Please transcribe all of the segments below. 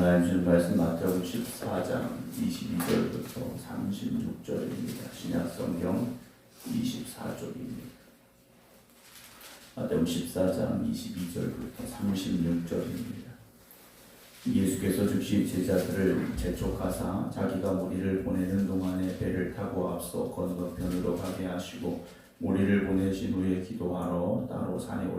오늘 주신 말씀 마태복음 14장 22절부터 36절입니다. 신약성경 24쪽입니다. 마태복음 14장 22절부터 36절입니다. 예수께서 즉시 제자들을 재촉하사 자기가 무리를 보내는 동안에 배를 타고 앞서 건너편으로 가게 하시고 무리를 보내신 후에 기도하러 따로 산에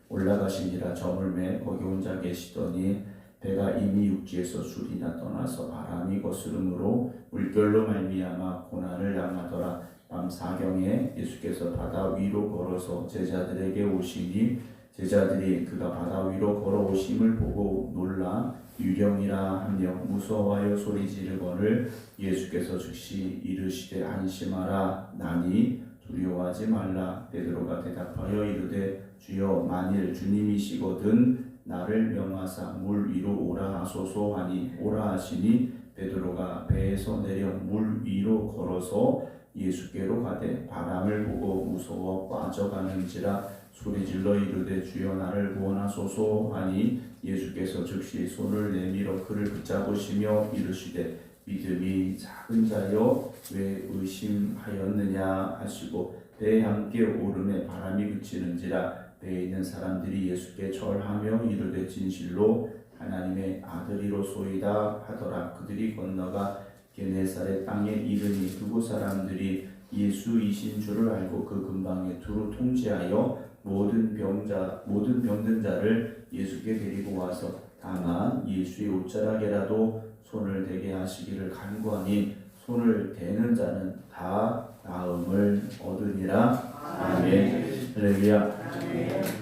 올라가시니라. 저물매 거기 혼자 계시더니 배가 이미 육지에서 술이나 떠나서 바람이 거스름으로 물결로 말미암아 고난을 당하더라. 밤 사경에 예수께서 바다 위로 걸어서 제자들에게 오시니 제자들이 그가 바다 위로 걸어오심을 보고 놀라 유령이라 하며 무서워하여 소리 지르거늘 예수께서 즉시 이르시되 안심하라 나니 두려워하지 말라. 베드로가 대답하여 이르되 주여 만일 주님이시거든 나를 명하사 물 위로 오라 하소서 하니 오라 하시니 베드로가 배에서 내려 물 위로 걸어서 예수께로 가되 바람을 보고 무서워 빠져가는지라 소리질러 이르되 주여 나를 구원하소서 하니 예수께서 즉시 손을 내밀어 그를 붙잡으시며 이르시되 믿음이 작은 자여 왜 의심하였느냐 하시고 배에 함께 오름에 바람이 그치는지라. 배에 있는 사람들이 예수께 절하며 이르되 진실로 하나님의 아들이로소이다 하더라. 그들이 건너가 게네사렛 땅에 이르니 그곳 사람들이 예수이신 줄을 알고 그 근방에 두루 통제하여 모든 병든 자를 예수께 데리고 와서 다만 예수의 옷자락에라도 손을 대게 하시기를 간구하니 손을 대는 자는 다 나음을 얻으니라. 아멘. 할렐루야.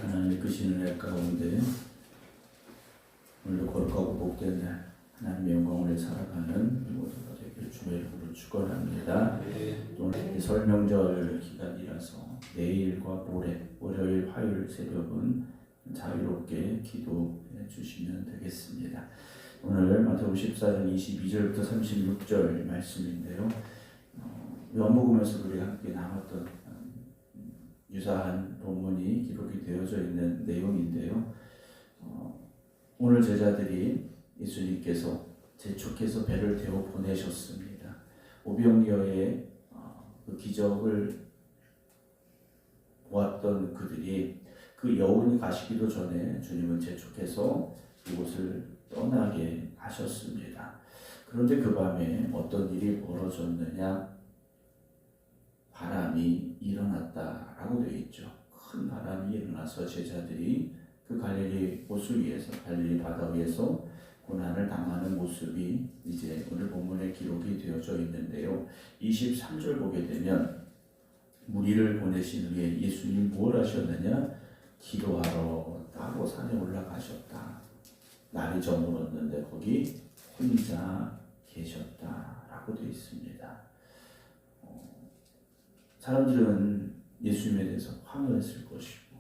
하나님의 크신 은혜 가운데 오늘도 거룩하고 복된 날 하나님의 영광을 살아가는 모두가 되길 주의 이름으로 축원합니다. 오늘 설명절 기간이라서 내일과 모레 월요일 화요일 새벽은 자유롭게 기도해 주시면 되겠습니다. 오늘 마태복음 14장 22절부터 36절 말씀인데요. 요한복음에서 우리가 함께 나눴던 유사한 본문이 기록이 되어져 있는 내용인데요. 오늘 제자들이 예수님께서 재촉해서 배를 태워 보내셨습니다. 오병이어의 그 기적을 보았던 그들이 그 여운이 가시기도 전에 주님은 재촉해서 이곳을 떠나게 하셨습니다. 그런데 그 밤에 어떤 일이 벌어졌느냐? 바람이 일어났다라고 되어 있죠. 큰 바람이 일어나서 제자들이 그 갈릴리 호수 위에서, 갈릴리 바다 위에서 고난을 당하는 모습이 이제 오늘 본문에 기록이 되어져 있는데요. 23절 보게 되면 무리를 보내신 후에 예수님이 뭘 하셨느냐? 기도하러 따로 산에 올라가셨다. 날이 저물었는데 거기 혼자 계셨다라고 되어 있습니다. 사람들은 예수님에 대해서 황홀했을 것이고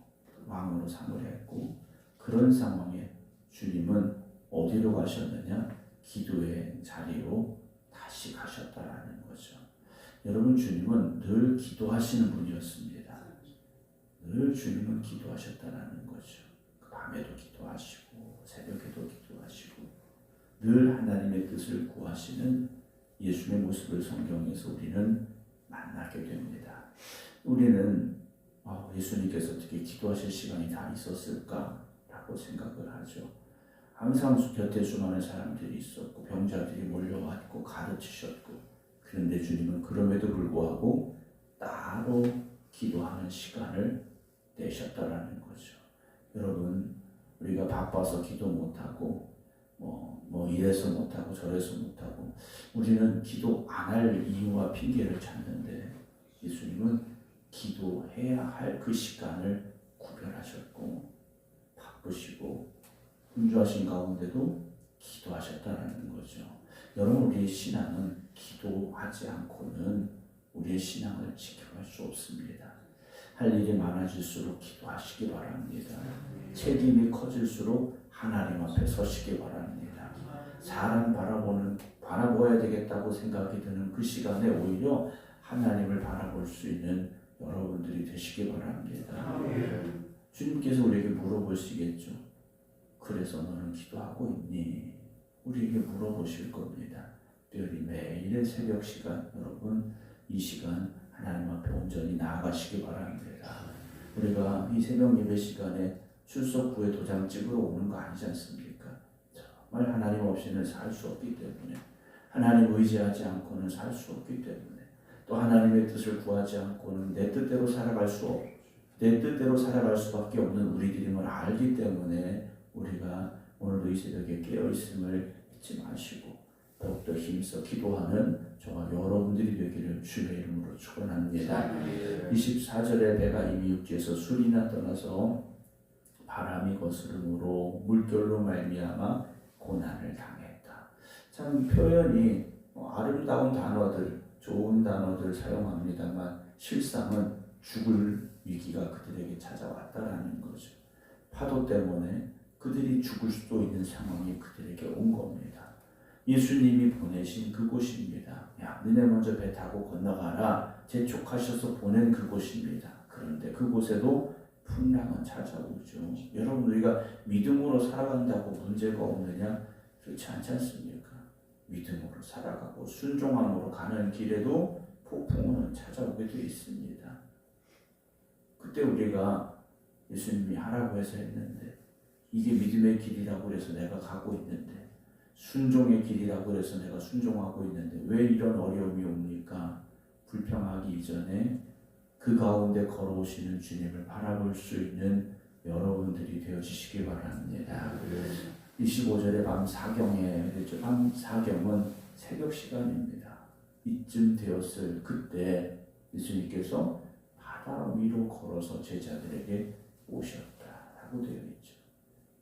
왕으로 사모했고 그런 상황에 주님은 어디로 가셨느냐? 기도의 자리로 다시 가셨다라는 거죠. 여러분 주님은 늘 기도하시는 분이었습니다. 늘 주님은 기도하셨다라는 거죠. 밤에도 기도하시고 새벽에도 기도하시고 늘 하나님의 뜻을 구하시는 예수님의 모습을 성경에서 우리는 만나게 됩니다. 우리는 예수님께서 어떻게 기도하실 시간이 다 있었을까라고 생각을 하죠. 항상 곁에 수많은 사람들이 있었고 병자들이 몰려왔고 가르치셨고 그런데 주님은 그럼에도 불구하고 따로 기도하는 시간을 내셨다라는 거죠. 여러분 우리가 바빠서 기도 못하고 이래서 못하고 저래서 못하고 우리는 기도 안 할 이유와 핑계를 찾는데 예수님은 기도해야 할 그 시간을 구별하셨고 바쁘시고 분주하신 가운데도 기도하셨다는 거죠. 여러분 우리의 신앙은 기도하지 않고는 우리의 신앙을 지켜갈 수 없습니다. 할 일이 많아질수록 기도하시기 바랍니다. 책임이 커질수록 하나님 앞에 서시기 바랍니다. 사람 바라보아야 되겠다고 생각이 드는 그 시간에 오히려 하나님을 바라볼 수 있는 여러분들이 되시기 바랍니다. 주님께서 우리에게 물어보시겠죠. 그래서 너는 기도하고 있니? 우리에게 물어보실 겁니다. 특별히 매일의 새벽 시간, 여러분 이 시간 하나님 앞에 온전히 나아가시기 바랍니다. 우리가 이 새벽 예배 시간에 출석부에 도장 찍으러 오는 거 아니지 않습니까? 정말 하나님 없이는 살 수 없기 때문에, 하나님 의지하지 않고는 살 수 없기 때문에, 또 하나님의 뜻을 구하지 않고는 내 뜻대로 살아갈 수밖에 없는 우리들임을 알기 때문에 우리가 오늘도 이 새벽에 깨어있음을 잊지 마시고 더욱더 힘써 기도하는 저와 여러분들이 되기를 주의 이름으로 축원합니다. 24절에 배가 이미 육지에서 술이나 떠나서 바람이 거스름으로 물결로 말미암아 고난을 당했다. 참 표현이 아름다운 단어들, 좋은 단어들 사용합니다만 실상은 죽을 위기가 그들에게 찾아왔다라는 거죠. 파도 때문에 그들이 죽을 수도 있는 상황이 그들에게 온 겁니다. 예수님이 보내신 그곳입니다. 야, 너네 먼저 배 타고 건너가라. 재촉하셔서 보낸 그곳입니다. 그런데 그곳에도 풍랑은 찾아오죠. 여러분, 우리가 믿음으로 살아간다고 문제가 없느냐? 그렇지 않지 않습니까? 믿음으로 살아가고 순종함으로 가는 길에도 폭풍은 찾아오게 되어 있습니다. 그때 우리가 예수님이 하라고 해서 했는데, 이게 믿음의 길이라고 해서 내가 가고 있는데, 순종의 길이라고 해서 내가 순종하고 있는데 왜 이런 어려움이 옵니까? 불평하기 이전에 그 가운데 걸어오시는 주님을 바라볼 수 있는 여러분들이 되어주시기 바랍니다. 25절에 밤 사경에, 밤 사경은 새벽 시간입니다. 이쯤 되었을 그때 예수님께서 바다 위로 걸어서 제자들에게 오셨다라고 되어 있죠.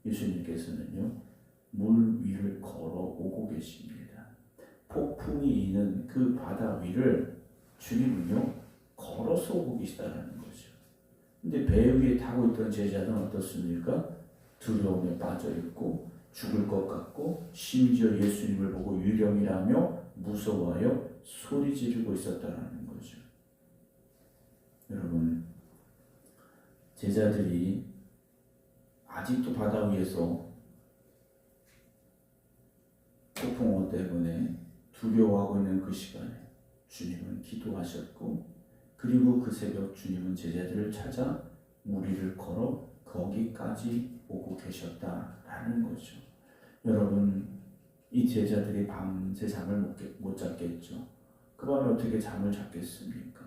예수님께서는요, 물 위를 걸어오고 계십니다. 폭풍이 있는 그 바다 위를 주님은요, 걸어서 오고 계시다는 거죠. 근데 배 위에 타고 있던 제자는 어떻습니까? 두려움에 빠져 있고 죽을 것 같고 심지어 예수님을 보고 유령이라며 무서워하여 소리 지르고 있었다는 거죠. 여러분, 제자들이 아직도 바다 위에서 폭풍우 때문에 두려워하고 있는 그 시간에 주님은 기도하셨고, 그리고 그 새벽 주님은 제자들을 찾아 물 위를 걸어 거기까지 오고 계셨다라는 거죠. 여러분, 이 제자들이 밤새 잠을 못 잤겠죠. 그 밤에 어떻게 잠을 잤겠습니까?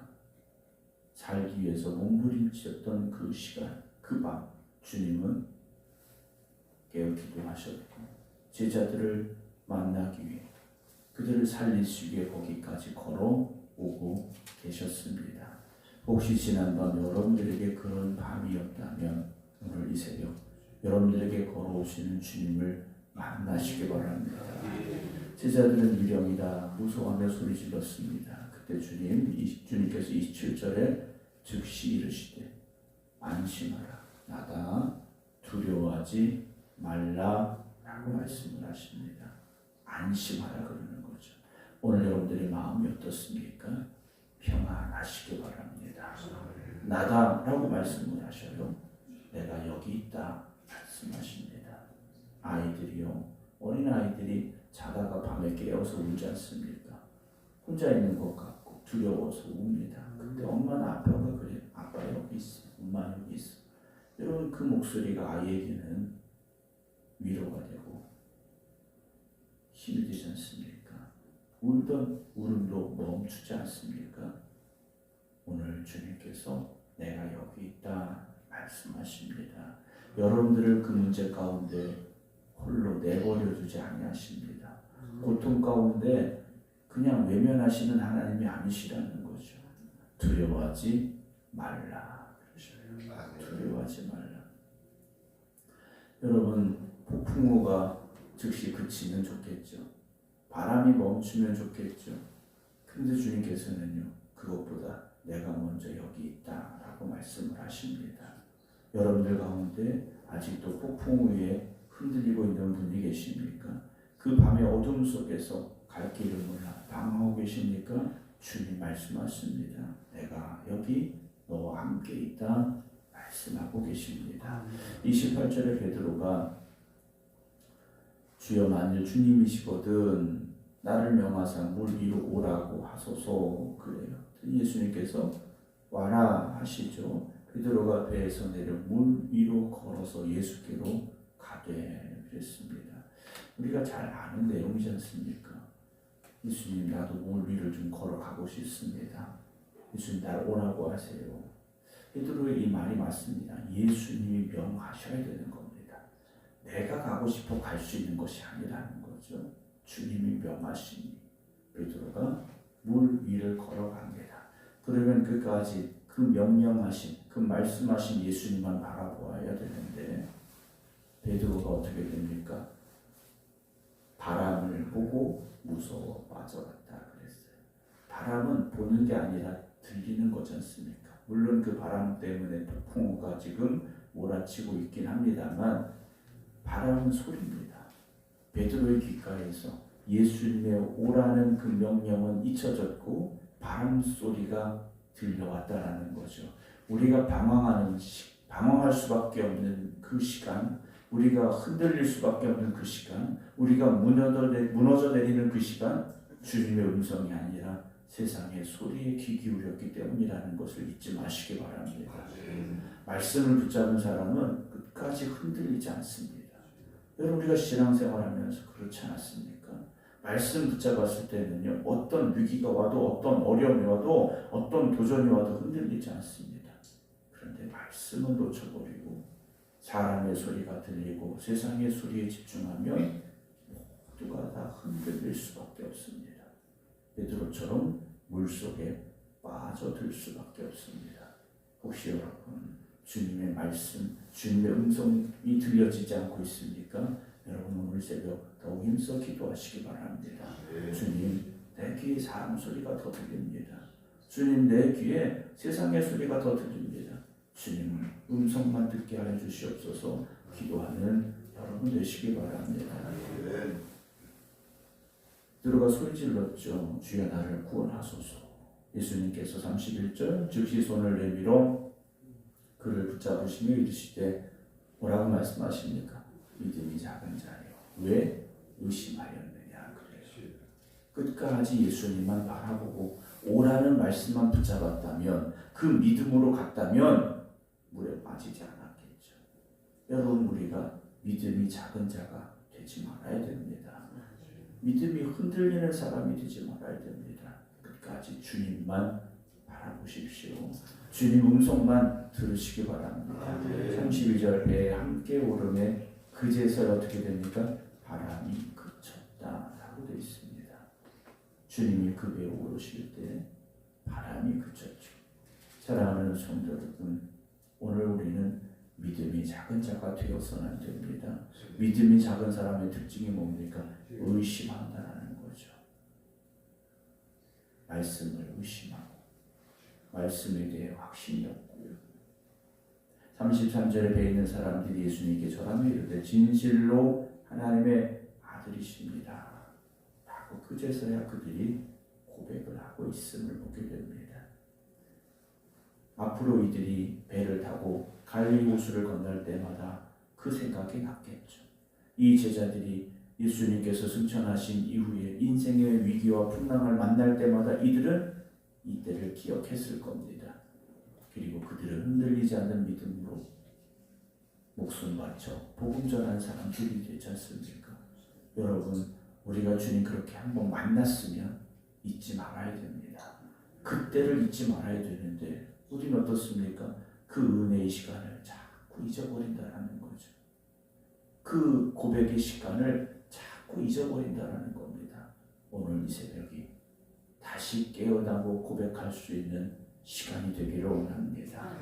살기 위해서 몸부림쳤던 그 시간, 그 밤 주님은 깨어 기도하셨고 제자들을 만나기 위해, 그들을 살리시기 위해 거기까지 걸어오고 계셨습니다. 혹시 지난밤 여러분들에게 그런 밤이었다면 오늘 이 새벽 여러분들에게 걸어오시는 주님을 만나시기 바랍니다. 제자들은 유령이다 무서워하며 소리 질렀습니다. 그때 주님께서 27절에 즉시 이르시되 안심하라, 나다, 두려워하지 말라 라고 말씀을 하십니다. 안심하라 그러는 거죠. 오늘 여러분들의 마음이 어떻습니까? 평안하시기 바랍니다. 나다 라고 말씀을 하셔요. 내가 여기 있다 말씀하십니다. 아이들이요, 어린아이들이 자다가 밤에 깨어서 울지 않습니까? 혼자 있는 것 같고 두려워서 웁니다. 근데 엄마나 아빠가 그래요. 아빠 여기 있어, 엄마 여기 있어. 여러분, 그 목소리가 아이에게는 위로가 되고 힘이 되지 않습니까? 울던 울음도 멈추지 않습니까? 오늘 주님께서 내가 여기 있다 말씀하십니다. 여러분들을 그 문제 가운데 홀로 내버려 두지 아니하십니다. 고통 가운데 그냥 외면하시는 하나님이 아니시라는 거죠. 두려워하지 말라. 두려워하지 말라. 여러분, 폭풍우가 즉시 그치면 좋겠죠. 바람이 멈추면 좋겠죠. 그런데 주님께서는요, 그것보다 내가 먼저 여기 있다 라고 말씀을 하십니다. 여러분들 가운데 아직도 폭풍 위에 흔들리고 있는 분이 계십니까? 그 밤의 어둠 속에서 갈 길을 몰라 방황하고 계십니까? 주님 말씀하십니다. 내가 여기 너와 함께 있다 말씀하고 계십니다. 28절에 베드로가 주여 만일 주님이시거든 나를 명하사 물 위로 오라고 하소서. 그래요. 예수님께서 와라 하시죠. 베드로가 배에서 내려 물 위로 걸어서 예수께로 가되 그랬습니다. 우리가 잘 아는 내용이지 않습니까? 예수님 나도 물 위를 좀 걸어가고 싶습니다. 예수님 날 오라고 하세요. 베드로의 이 말이 맞습니다. 예수님이 명하셔야 되는 겁니다. 내가 가고 싶어 갈 수 있는 것이 아니라는 거죠. 주님이 명하시니 베드로가 물 위를 걸어갑니다. 그러면 끝까지 그 명령하신 그 말씀하신 예수님만 바라보아야 되는데 베드로가 어떻게 됩니까? 바람을 보고 무서워 빠져갔다 그랬어요. 바람은 보는 게 아니라 들리는 거지 않습니까? 물론 그 바람 때문에 폭풍우가 지금 몰아치고 있긴 합니다만 바람은 소리입니다. 베드로의 귓가에서 예수님의 오라는 그 명령은 잊혀졌고 바람 소리가 들려왔다라는 거죠. 우리가 방황할 수밖에 없는 그 시간, 우리가 흔들릴 수밖에 없는 그 시간, 우리가 무너져 내리는 그 시간, 주님의 음성이 아니라 세상의 소리에 귀 기울였기 때문이라는 것을 잊지 마시기 바랍니다. 말씀을 붙잡은 사람은 끝까지 흔들리지 않습니다. 여러분 우리가 신앙생활하면서 그렇지 않았습니까? 말씀 붙잡았을 때는요 어떤 위기가 와도 어떤 어려움이 와도 어떤 도전이 와도 흔들리지 않습니다. 그런데 말씀은 놓쳐버리고 사람의 소리가 들리고 세상의 소리에 집중하면 모두가 다 흔들릴 수밖에 없습니다. 베드로처럼 물속에 빠져들 수밖에 없습니다. 혹시 여러분 주님의 말씀, 주님의 음성이 들려지지 않고 있습니까? 여러분 오늘 새벽 더욱 힘써 기도하시기 바랍니다. 주님 내 귀에 사람 소리가 더 들립니다. 주님 내 귀에 세상의 소리가 더 들립니다. 주님은 음성만 듣게 하여 주시옵소서. 기도하는 여러분 되시기 바랍니다. 베드로가 소리 질렀죠. 주여 나를 구원하소서. 예수님께서 31절 즉시 손을 내밀어 그를 붙잡으시며 이르시되 뭐라고 말씀하십니까? 믿음이 작은 자여 왜 의심하였느냐 그래요. 끝까지 예수님만 바라보고 오라는 말씀만 붙잡았다면 그 믿음으로 갔다면 물에 빠지지 않았겠죠. 여러분 우리가 믿음이 작은 자가 되지 말아야 됩니다. 믿음이 흔들리는 사람이 되지 말아야 됩니다. 끝까지 주님만 바라보십시오. 주님 음성만 들으시기 바랍니다. 32절 배에 함께 오름에 그제서야 어떻게 됩니까? 바람이 그쳤다 라고 되어 있습니다. 주님이 그 배에 오르실 때 바람이 그쳤죠. 사랑하는 성도 여러분, 오늘 우리는 믿음이 작은 자가 되어서는 안 됩니다. 믿음이 작은 사람의 특징이 뭡니까? 의심한다는 거죠. 말씀을 의심하고 말씀에 대해 확신이 없고요. 33절에 배에 있는 사람들이 예수님께 절하며 이르되 진실로 하나님의 아들이십니다 라고 그제서야 그들이 고백을 하고 있음을 보게 됩니다. 앞으로 이들이 배를 타고 갈릴리 호수를 건널 때마다 그 생각이 났겠죠. 이 제자들이 예수님께서 승천하신 이후에 인생의 위기와 풍랑을 만날 때마다 이들은 이때를 기억했을 겁니다. 그리고 그들은 흔들리지 않는 믿음으로 목숨 바쳐 복음 전한 사람들이 되지 않습니까? 여러분 우리가 주님 그렇게 한번 만났으면 잊지 말아야 됩니다. 그때를 잊지 말아야 되는데 우리는 어떻습니까? 그 은혜의 시간을 자꾸 잊어버린다는 거죠. 그 고백의 시간을 자꾸 잊어버린다는 겁니다. 오늘 이 새벽이 다시 깨어나고 고백할 수 있는 시간이 되기를 원합니다.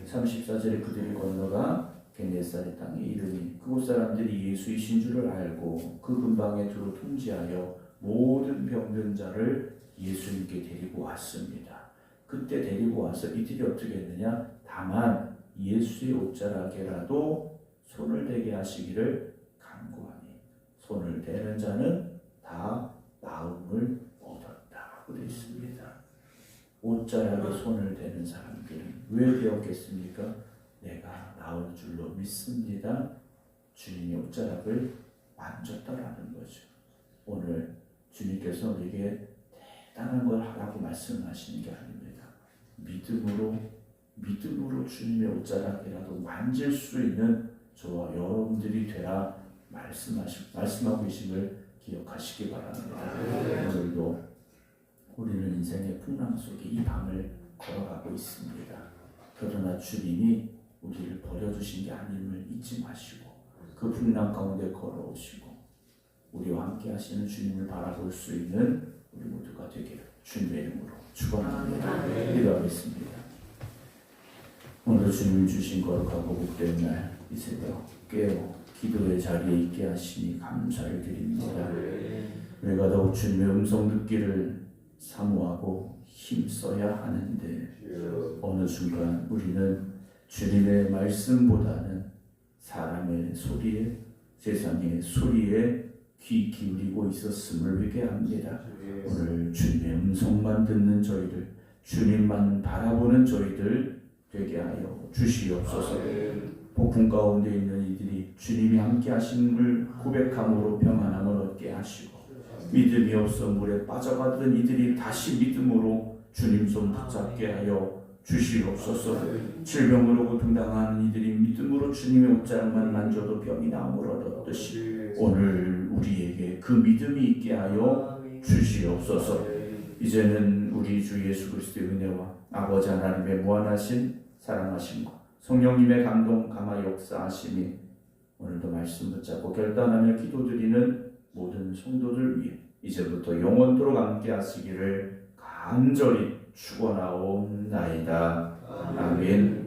34절에 그들이 건너가 게네사렛 땅에 이르니 그곳 사람들이 예수이신 줄을 알고 그 근방에 두루 통지하여 모든 병든 자를 예수님께 데리고 왔습니다. 그때 데리고 와서 이들이 어떻게 했느냐? 다만 예수의 옷자락에라도 손을 대게 하시기를 간구하니 손을 대는 자는 다 나음을 얻었다고 되어 있습니다. 옷자락에 손을 대는 사람들은 왜 되었겠습니까? 내가 나을 줄로 믿습니다. 주님의 옷자락을 만졌더라는 주님께서 내게 대단한 걸 하라고 말씀하시는 게 아닙니다. 믿음으로 주님의 옷자락이라도 만질 수 있는 저와 여러분들이 되라 말씀하고 계심을 기억하시기 바랍니다. 오늘도 우리는 인생의 풍랑 속에 이 밤을 걸어가고 있습니다. 그러나 주님이 우리를 버려주신 게 아님을 잊지 마시고 그 풍랑 가운데 걸어오시고 우리와 함께 하시는 주님을 바라볼 수 있는 우리 모두가 되기를 주님의 이름으로 축원합니다. 기도하겠습니다. 오늘 주님 주신 거룩하고 복된 날 이 새벽 깨어 기도의 자리에 있게 하시니 감사를 드립니다. 우리가 더욱 주님의 음성 듣기를 사모하고 힘써야 하는데 어느 순간 우리는 주님의 말씀보다는 사람의 소리에, 세상의 소리에 귀 기울이고 있었음을 회개합니다. 오늘 주님의 음성만 듣는 저희들, 주님만 바라보는 저희들 되게 하여 주시옵소서. 폭풍 가운데 있는 이들이 주님이 함께 하심을 고백함으로 평안함을 얻게 하시고 믿음이 없어 물에 빠져가던 이들이 다시 믿음으로 주님 손 붙잡게 하여 주시옵소서. 질병으로 고통당하는 이들이 믿음으로 주님의 옷자락만 만져도 병이 나음을 얻었듯이 오늘 우리에게 그 믿음이 있게 하여 주시옵소서. 이제는 우리 주 예수 그리스도의 은혜와 아버지 하나님의 무한하신 사랑하심과 성령님의 감동 감화 역사하심이 오늘도 말씀 붙잡고 결단하며 기도드리는 모든 성도들 위해 이제부터 영원토록 함께 하시기를 간절히 축원하옵나이다. 아멘.